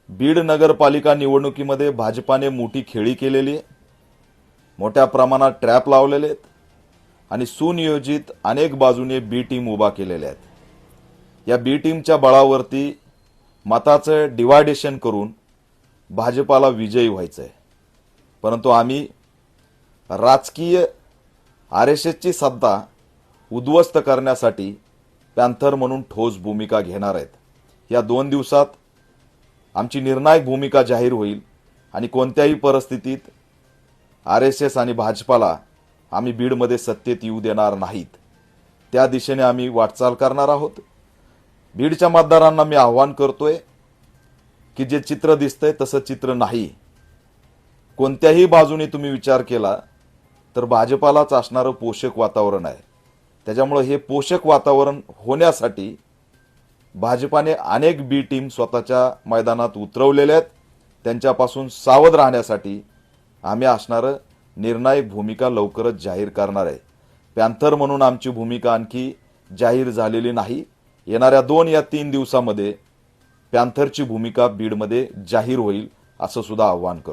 बीड नगरपालिका निवडणुकीमध्ये भाजपाने मोठी खेळी केलेली आहे, मोठ्या प्रमाणात ट्रॅप लावलेले आहेत आणि सुनियोजित अनेक बाजूने बी टीम उभा केलेल्या आहेत। या बी टीमच्या बळावरती मताचं डिवायडेशन करून भाजपाला विजयी व्हायचं आहे, परंतु आम्ही राजकीय आरएसएसची सत्ता उद्ध्वस्त करण्यासाठी पॅन्थर म्हणून ठोस भूमिका घेणार आहेत। या 2 दिवसात आमची निर्णायक भूमिका जाहीर होईल आणि कोणत्याही परिस्थितीत आरएसएस आणि भाजपाला आम्ही बीडमध्ये सत्तेत येऊ देणार नाहीत। त्या दिशेने आम्ही वाटचाल करणार आहोत। बीडच्या मतदारांना मी आव्हान करतोय की जे चित्र दिसतंय तसं चित्र नाही। कोणत्याही बाजूने तुम्ही विचार केला तर भाजपालाच असणारं पोषक वातावरण आहे। त्याच्यामुळे हे पोषक वातावरण होण्यासाठी भाजपाने अनेक बी टीम स्वतःच्या मैदानात उतरवलेल्या आहेत। त्यांच्यापासून सावध राहण्यासाठी आम्ही असणारं निर्णायक भूमिका लवकरच जाहीर करणार आहे। पॅन्थर म्हणून आमची भूमिका आणखी जाहीर झालेली नाही। येणाऱ्या 2 या 3 दिवसामध्ये पॅन्थरची भूमिका बीडमध्ये जाहीर होईल असं सुद्धा आव्हान करतो।